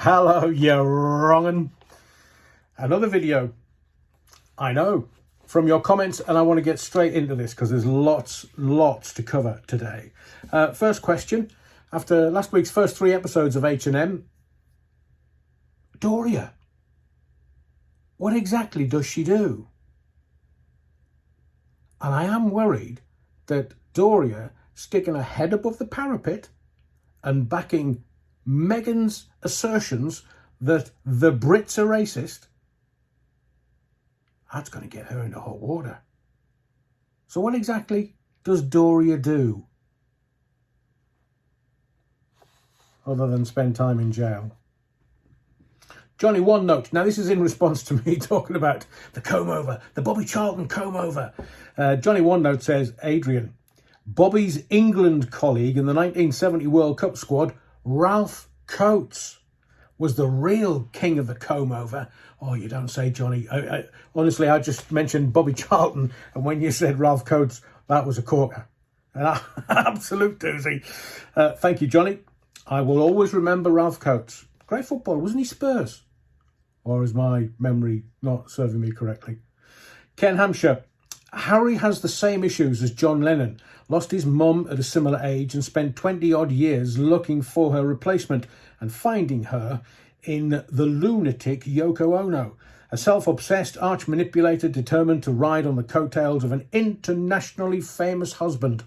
Hello, you wrong'un. Another video, I know, from your comments, and I want to get straight into this because there's lots to cover today. First question, after last week's first 3 episodes of H&M, Doria, what exactly does she do? And I am worried that Doria sticking her head above the parapet and backing Meghan's assertions that the Brits are racist, that's going to get her into hot water. So what exactly does Doria do? Other than spend time in jail. Johnny One Note. Now this is in response to me talking about the comb over, the Bobby Charlton comb over. Johnny One Note says, Adrian, Bobby's England colleague in the 1970 World Cup squad, Ralph Coates, was the real king of the comb over. Oh, you don't say, Johnny. Honestly, I just mentioned Bobby Charlton, and when you said Ralph Coates, that was a corker. An absolute doozy. Thank you, Johnny. I will always remember Ralph Coates. Great footballer, wasn't he Spurs? Or is my memory not serving me correctly? Ken Hampshire. Harry has the same issues as John Lennon. Lost his mum at a similar age and spent 20-odd years looking for her replacement and finding her in the lunatic Yoko Ono, a self-obsessed arch-manipulator determined to ride on the coattails of an internationally famous husband.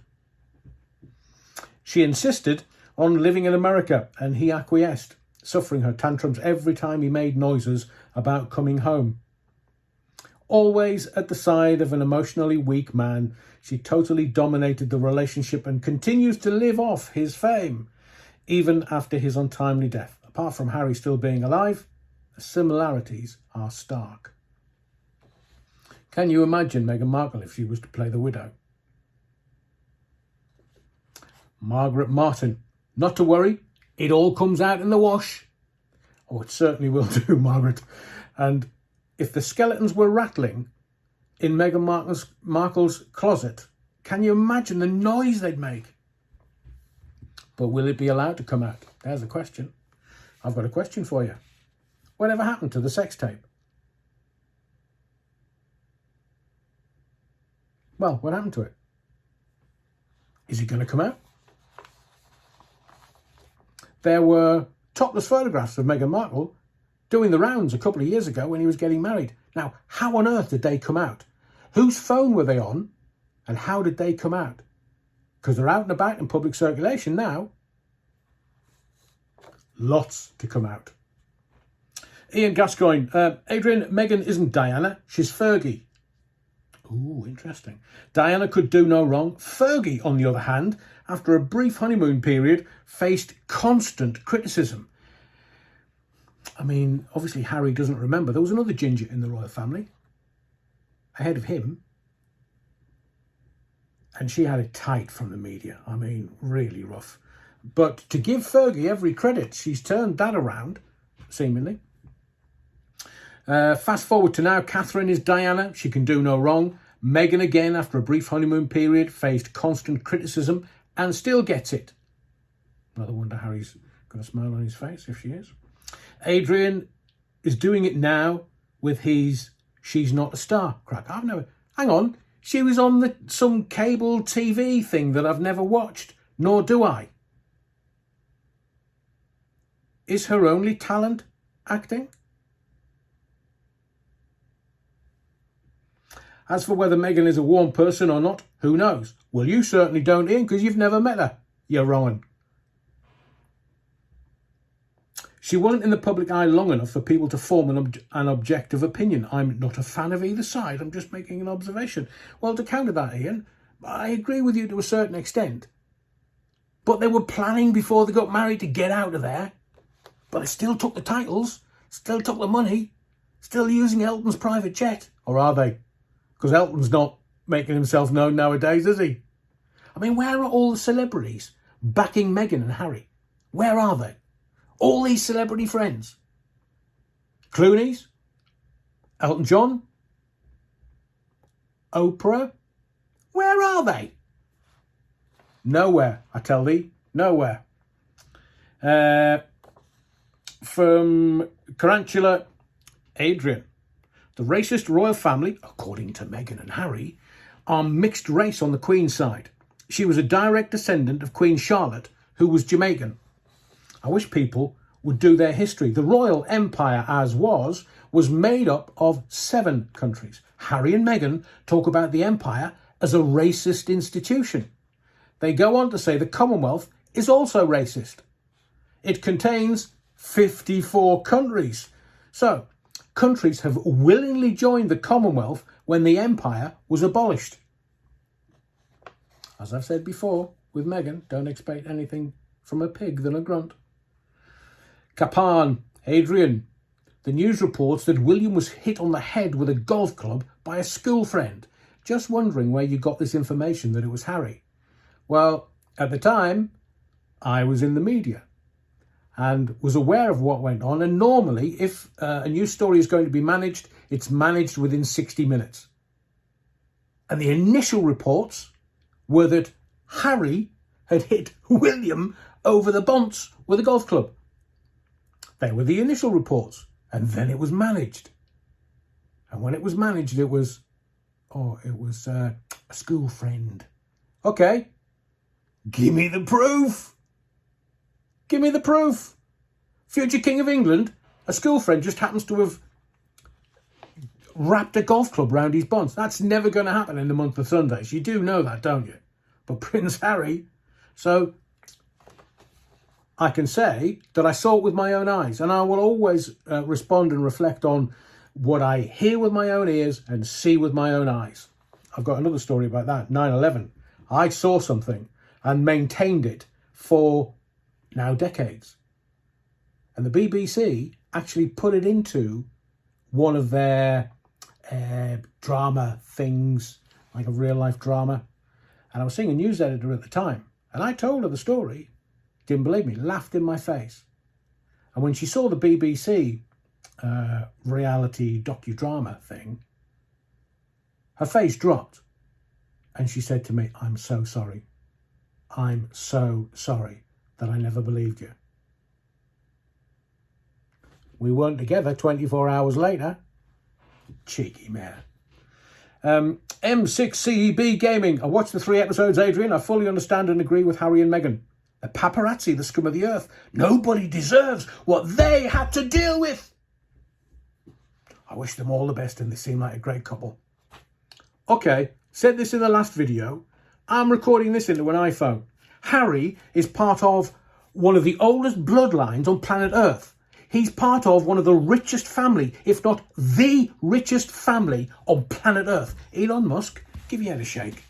She insisted on living in America and he acquiesced, suffering her tantrums every time he made noises about coming home. Always at the side of an emotionally weak man, she totally dominated the relationship and continues to live off his fame, even after his untimely death. Apart from Harry still being alive, the similarities are stark. Can you imagine Meghan Markle if she was to play the widow? Margaret Martin. Not to worry, it all comes out in the wash. Oh, it certainly will do, Margaret. And if the skeletons were rattling in Meghan Markle's closet, can you imagine the noise they'd make? But will it be allowed to come out? There's a question. I've got a question for you. Whatever happened to the sex tape? Well, what happened to it? Is it going to come out? There were topless photographs of Meghan Markle doing the rounds a couple of years ago when he was getting married. Now, how on earth did they come out? Whose phone were they on? And how did they come out? Because they're out and about in public circulation now. Lots to come out. Ian Gascoigne. Adrian, Meghan isn't Diana. She's Fergie. Ooh, interesting. Diana could do no wrong. Fergie, on the other hand, after a brief honeymoon period, faced constant criticism. I mean, obviously Harry doesn't remember. There was another ginger in the royal family, ahead of him. And she had it tight from the media. I mean, really rough. But to give Fergie every credit, she's turned that around, seemingly. Fast forward to now, Catherine is Diana. She can do no wrong. Meghan, again, after a brief honeymoon period, faced constant criticism and still gets it. Another wonder Harry's got a smile on his face, if she is. Adrian is doing it now with his She's Not a Star crack. Hang on, she was on some cable TV thing that I've never watched, nor do I. Is her only talent acting? As for whether Meghan is a warm person or not, who knows? Well, you certainly don't, Ian, because you've never met her. You're wrong. She wasn't in the public eye long enough for people to form an objective opinion. I'm not a fan of either side. I'm just making an observation. Well, to counter that, Ian, I agree with you to a certain extent. But they were planning before they got married to get out of there. But they still took the titles, still took the money, still using Elton's private jet. Or are they? Because Elton's not making himself known nowadays, is he? I mean, where are all the celebrities backing Meghan and Harry? Where are they? All these celebrity friends. Clooney's, Elton John, Oprah. Where are they? Nowhere, I tell thee. Nowhere. from Carantula Adrian. The racist royal family, according to Meghan and Harry, are mixed race on the Queen's side. She was a direct descendant of Queen Charlotte, who was Jamaican. I wish people would do their history. The royal empire, as was made up of 7 countries. Harry and Meghan talk about the empire as a racist institution. They go on to say the Commonwealth is also racist. It contains 54 countries. So, countries have willingly joined the Commonwealth when the empire was abolished. As I've said before, with Meghan, don't expect anything from a pig than a grunt. Kapan, Adrian. The news reports that William was hit on the head with a golf club by a school friend. Just wondering where you got this information that it was Harry. Well, at the time, I was in the media and was aware of what went on. And normally, if a news story is going to be managed, it's managed within 60 minutes. And the initial reports were that Harry had hit William over the bonce with a golf club. They were the initial reports. And then it was managed. And when it was managed, it was a school friend. Okay, give me the proof. Give me the proof. Future King of England, a school friend just happens to have wrapped a golf club round his bonce. That's never going to happen in the month of Sundays. You do know that, don't you? But Prince Harry, so I can say that I saw it with my own eyes, and I will always respond and reflect on what I hear with my own ears and see with my own eyes. I've got another story about that, 9/11. I saw something and maintained it for now decades. And the BBC actually put it into one of their drama things, like a real life drama. And I was seeing a news editor at the time, and I told her the story. Didn't believe me, laughed in my face. And when she saw the BBC reality docudrama thing, her face dropped. And she said to me, "I'm so sorry. I'm so sorry that I never believed you." We weren't together 24 hours later. Cheeky man. M6CEB Gaming. I watched the 3 episodes, Adrian. I fully understand and agree with Harry and Meghan. The paparazzi, the scum of the earth. Nobody deserves what they had to deal with. I wish them all the best and they seem like a great couple. Okay, said this in the last video. I'm recording this into an iPhone. Harry is part of one of the oldest bloodlines on planet Earth. He's part of one of the richest family, if not the richest family on planet Earth. Elon Musk, give your head a shake.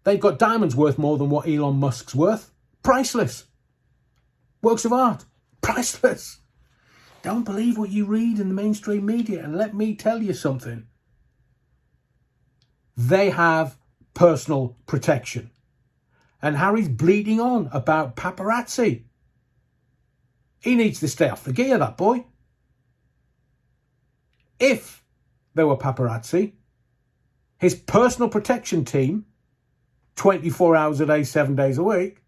They've got diamonds worth more than what Elon Musk's worth. Priceless. Works of art. Priceless. Don't believe what you read in the mainstream media. And let me tell you something. They have personal protection. And Harry's bleeding on about paparazzi. He needs to stay off the gear, that boy. If there were paparazzi, his personal protection team, 24 hours a day, 7 days a week,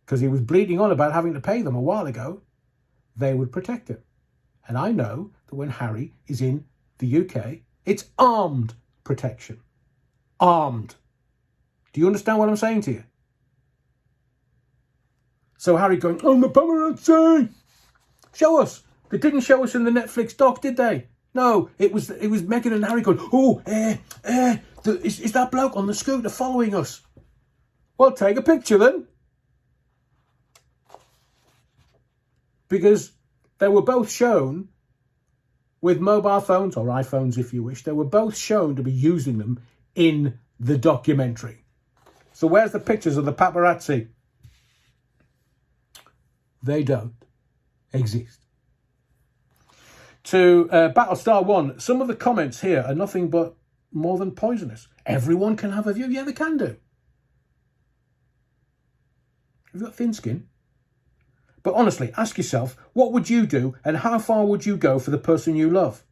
because he was bleeding on about having to pay them a while ago, they would protect him. And I know that when Harry is in the UK, it's armed protection. Armed. Do you understand what I'm saying to you? So Harry going, "Oh, the paparazzi! Show us." They didn't show us in the Netflix doc, did they? No, it was Meghan and Harry going, "Oh, is that bloke on the scooter following us?" Well, take a picture then. Because they were both shown with mobile phones, or iPhones if you wish, they were both shown to be using them in the documentary. So where's the pictures of the paparazzi? They don't exist. To Battlestar 1, some of the comments here are nothing but more than poisonous. Everyone can have a view. Yeah, they can do. You've got thin skin. But honestly, ask yourself, what would you do and how far would you go for the person you love?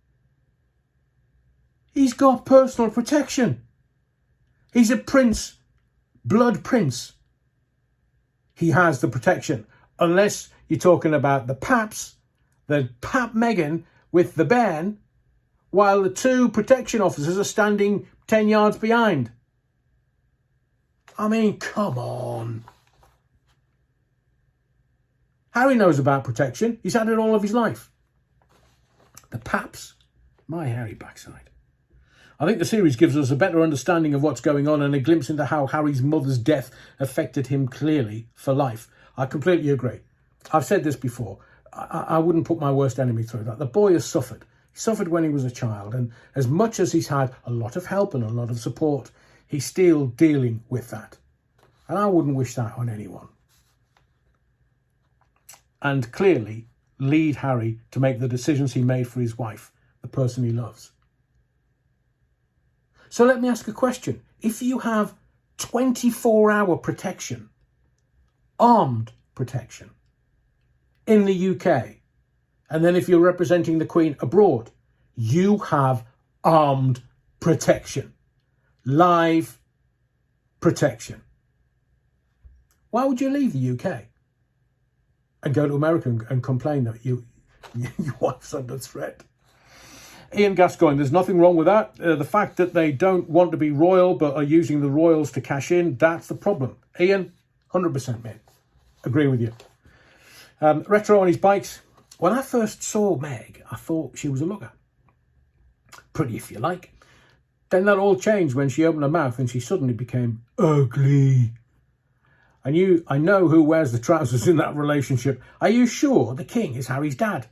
He's got personal protection. He's a prince, blood prince. He has the protection Unless you're talking about the paps, the pap Meghan with the bairn, while the two protection officers are standing 10 yards behind. I mean, come on. Harry knows about protection. He's had it all of his life. The paps, my hairy backside. I think the series gives us a better understanding of what's going on and a glimpse into how Harry's mother's death affected him clearly for life. I completely agree. I've said this before. I wouldn't put my worst enemy through that. The boy has suffered. He suffered when he was a child, and as much as he's had a lot of help and a lot of support, he's still dealing with that. And I wouldn't wish that on anyone. And clearly lead Harry to make the decisions he made for his wife, the person he loves. So let me ask a question. If you have 24-hour protection, armed protection, in the UK, and then if you're representing the Queen abroad, you have armed protection, live protection. Why would you leave the UK and go to America and complain that your wife's under threat? Ian Gascoigne, there's nothing wrong with that. The fact that they don't want to be royal but are using the royals to cash in, that's the problem. Ian, 100% mate. Agree with you. Retro on his bikes. When I first saw Meg, I thought she was a looker. Pretty, if you like. Then that all changed when she opened her mouth and she suddenly became ugly. I know who wears the trousers in that relationship. Are you sure the king is Harry's dad?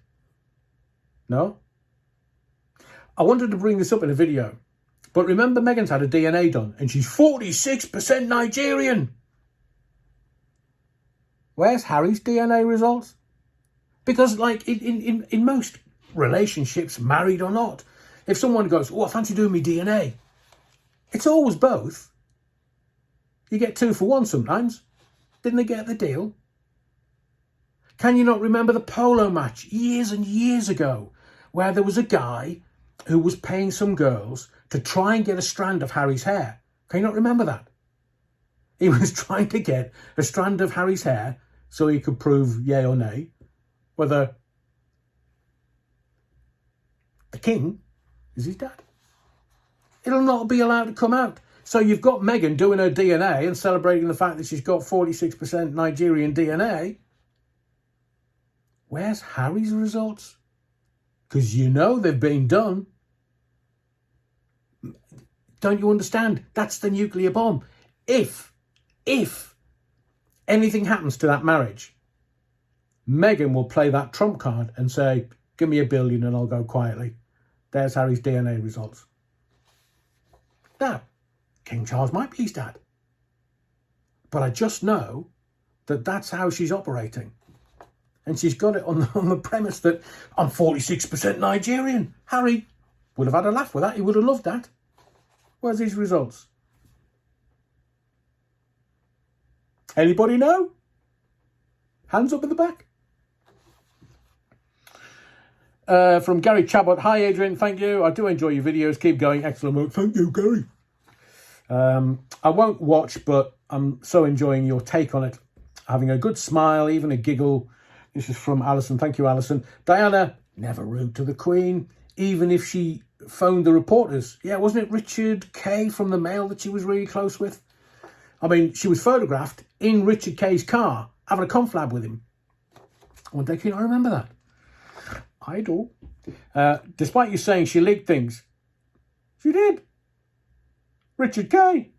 No? I wanted to bring this up in a video, but remember Meghan's had a DNA done and she's 46% Nigerian. Where's Harry's DNA results? Because like in most relationships, married or not, if someone goes, oh, I fancy doing my DNA, it's always both. You get 2 for 1 sometimes. Didn't they get the deal? Can you not remember the polo match years and years ago where there was a guy who was paying some girls to try and get a strand of Harry's hair? Can you not remember that? He was trying to get a strand of Harry's hair so he could prove yay or nay whether the king is his dad. It'll not be allowed to come out. So you've got Meghan doing her DNA and celebrating the fact that she's got 46% Nigerian DNA. Where's Harry's results? Because you know they've been done. Don't you understand? That's the nuclear bomb. If anything happens to that marriage, Meghan will play that trump card and say, give me $1 billion and I'll go quietly. There's Harry's DNA results. Now, King Charles might be his dad. But I just know that that's how she's operating. And she's got it on the premise that I'm 46% Nigerian. Harry would have had a laugh with that. He would have loved that. Where's his results? Anybody know? Hands up in the back. From Gary Chabot. Hi, Adrian. Thank you. I do enjoy your videos. Keep going. Excellent work. Thank you, Gary. I won't watch, but I'm so enjoying your take on it. Having a good smile, even a giggle. This is from Alison. Thank you, Alison. Diana, never rude to the Queen, even if she phoned the reporters. Yeah, wasn't it Richard Kay from the Mail that she was really close with? I mean, she was photographed in Richard Kay's car, having a conflab with him. One day, can you not remember that? I do. Despite you saying she leaked things, she did. Richard Kay.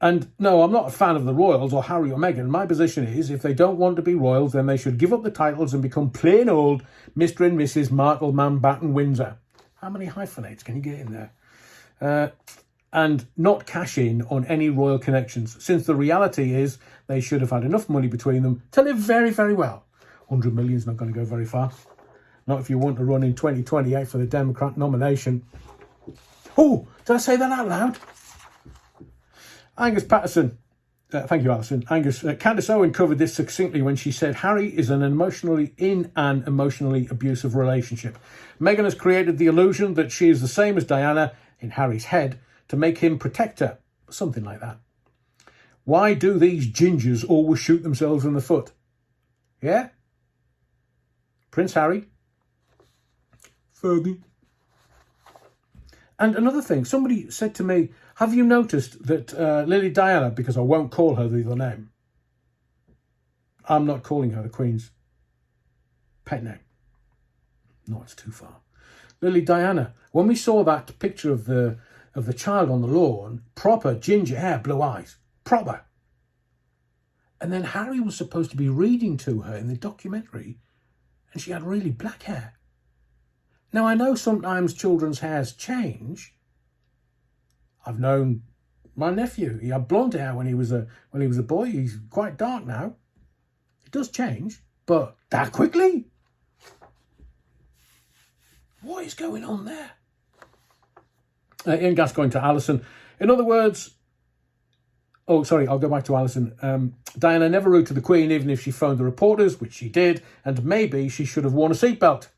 And no, I'm not a fan of the royals or Harry or Meghan. My position is, if they don't want to be royals, then they should give up the titles and become plain old Mr. and Mrs. Markle, Mountbatten, Windsor. How many hyphenates can you get in there? And not cash in on any royal connections, since the reality is they should have had enough money between them to live very, very well. 100 million is not going to go very far. Not if you want to run in 2028 for the Democrat nomination. Oh, did I say that out loud? Angus Patterson. Thank you, Alison. Angus. Candace Owen covered this succinctly when she said Harry is in an emotionally abusive relationship. Meghan has created the illusion that she is the same as Diana in Harry's head to make him protect her. Something like that. Why do these gingers always shoot themselves in the foot? Yeah? Prince Harry. Fergie. And another thing, somebody said to me, have you noticed that Lily Diana, because I won't call her the other name, I'm not calling her the Queen's pet name. No, it's too far. Lily Diana, when we saw that picture of the child on the lawn, proper ginger hair, blue eyes, proper. And then Harry was supposed to be reading to her in the documentary, and she had really black hair. Now, I know sometimes children's hairs change. I've known my nephew. He had blonde hair when he was a boy. He's quite dark now. It does change, but that quickly? What is going on there? Ian Gascoigne to Alison. In other words, oh, sorry, I'll go back to Alison. Diana never rude to the Queen, even if she phoned the reporters, which she did, and maybe she should have worn a seatbelt.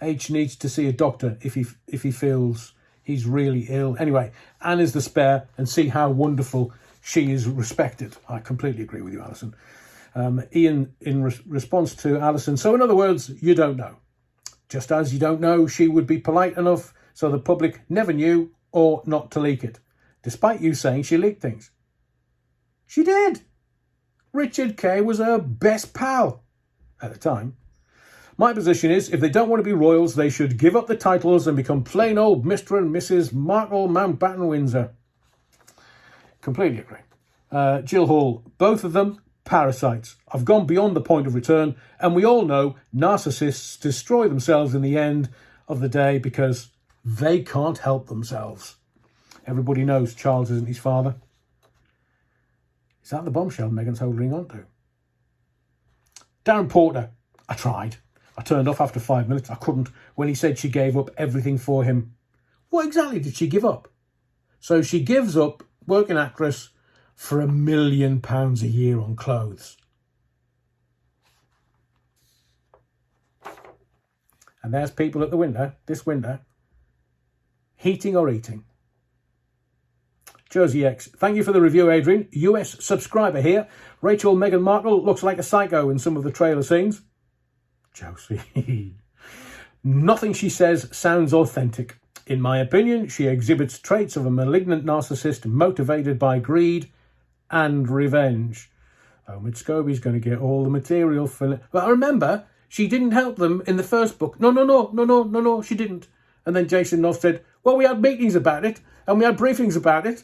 H needs to see a doctor if he feels he's really ill. Anyway, Anne is the spare, and see how wonderful she is respected. I completely agree with you, Alison. Ian, in response to Alison, so in other words, you don't know. Just as you don't know she would be polite enough so the public never knew or not to leak it, despite you saying she leaked things. She did. Richard Kay was her best pal at the time. My position is, if they don't want to be royals, they should give up the titles and become plain old Mr. and Mrs. Markle Mountbatten Windsor. Completely agree. Jill Hall, both of them parasites. I've gone beyond the point of return, and we all know narcissists destroy themselves in the end of the day because they can't help themselves. Everybody knows Charles isn't his father. Is that the bombshell Meghan's holding on to? Darren Porter, I tried. I turned off after 5 minutes. I couldn't when he said she gave up everything for him. What exactly did she give up? So she gives up working actress for £1 million a year on clothes. And there's people at the window, this window, heating or eating. Josie X, thank you for the review, Adrian. US subscriber here. Rachel Meghan Markle looks like a psycho in some of the trailer scenes. Josie. Nothing she says sounds authentic. In my opinion, she exhibits traits of a malignant narcissist motivated by greed and revenge. Omid Scobie's going to get all the material for it. But I remember, she didn't help them in the first book. No, she didn't. And then Jason North said, well, we had meetings about it, and we had briefings about it.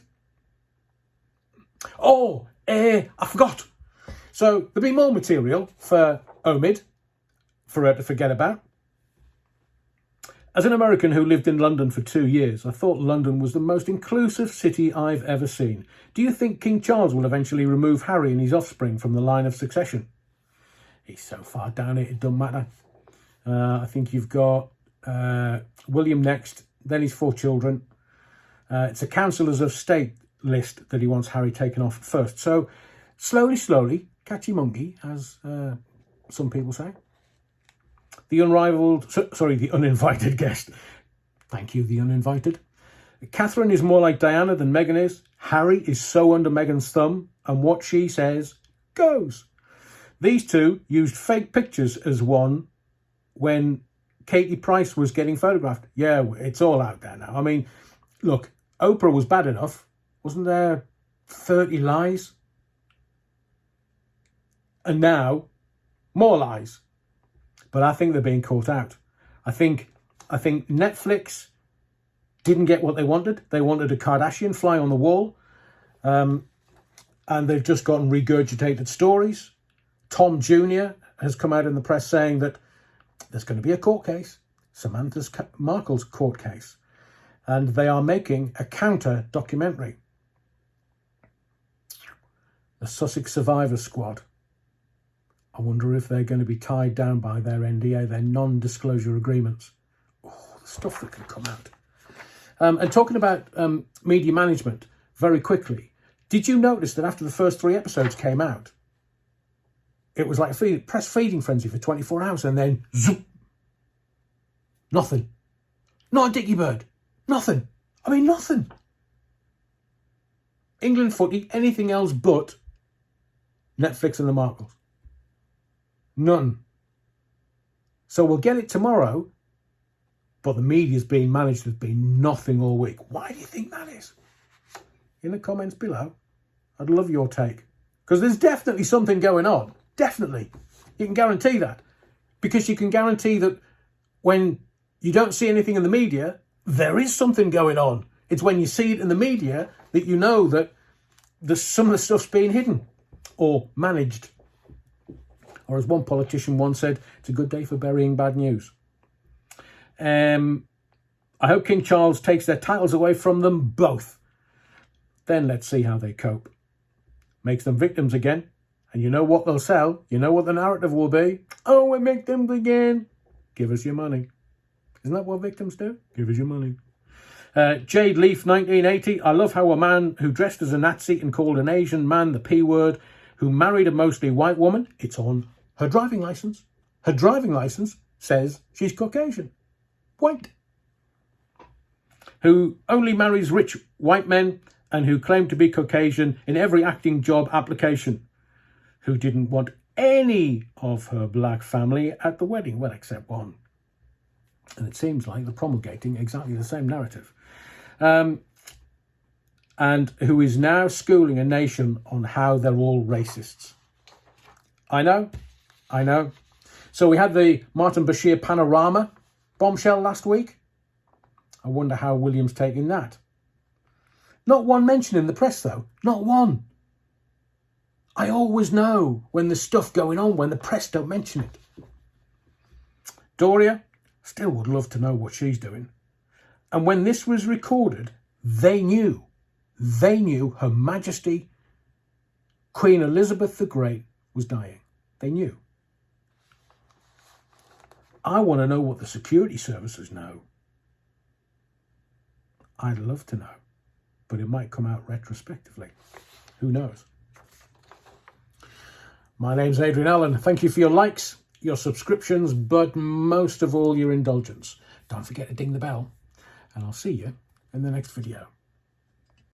Oh, I forgot. So there'll be more material for Omid for her to forget about. As an American who lived in London for 2 years, I thought London was the most inclusive city I've ever seen. Do you think King Charles will eventually remove Harry and his offspring from the line of succession? He's so far down it doesn't matter. I think you've got William next, then his 4 children. It's a councillors of state list that he wants Harry taken off first. So slowly, catchy monkey, as some people say. The uninvited guest. Thank you, the uninvited. Catherine is more like Diana than Meghan is. Harry is so under Meghan's thumb, and what she says goes. These two used fake pictures as one when Katie Price was getting photographed. Yeah, it's all out there now. I mean, look, Oprah was bad enough. Wasn't there 30 lies? And now, more lies. But I think they're being caught out. I think Netflix didn't get what they wanted. They wanted a Kardashian fly on the wall. And they've just gotten regurgitated stories. Tom Jr. has come out in the press saying that there's going to be a court case. Samantha Markle's court case. And they are making a counter documentary. The Sussex Survivor Squad. I wonder if they're going to be tied down by their NDA, their non-disclosure agreements. Oh, the stuff that can come out. And talking about media management, very quickly, did you notice that after the first 3 episodes came out, it was like a press feeding frenzy for 24 hours, and then zoom, nothing. Not a dicky bird. Nothing. I mean, nothing. England footy, anything else but Netflix and the Markles. None. So we'll get it tomorrow, but the media's being managed. There's been nothing all week. Why do you think that is? In the comments below, I'd love your take. Because there's definitely something going on. Definitely. You can guarantee that. Because you can guarantee that when you don't see anything in the media, there is something going on. It's when you see it in the media that you know that some of the stuff's being hidden or managed. Or as one politician once said, it's a good day for burying bad news. I hope King Charles takes their titles away from them both. Then let's see how they cope. Makes them victims again. And you know what they'll sell? You know what the narrative will be? Oh, we're victims again. Give us your money. Isn't that what victims do? Give us your money. Jade Leaf, 1980. I love how a man who dressed as a Nazi and called an Asian man the P word, who married a mostly white woman, it's on her driving license. Her driving license says she's Caucasian. White. Who only marries rich white men and who claim to be Caucasian in every acting job application. Who didn't want any of her black family at the wedding. Well, except one. And it seems like they're promulgating exactly the same narrative. And who is now schooling a nation on how they're all racists. I know. So we had the Martin Bashir panorama bombshell last week. I wonder how William's taking that. Not one mention in the press, though. Not one. I always know when there's stuff going on, when the press don't mention it. Doria, still would love to know what she's doing. And when this was recorded, they knew Her Majesty Queen Elizabeth the Great was dying. They knew. I want to know what the security services know. I'd love to know, but it might come out retrospectively. Who knows? My name's Adrian Allen. Thank you for your likes, your subscriptions, but most of all, your indulgence. Don't forget to ding the bell, and I'll see you in the next video.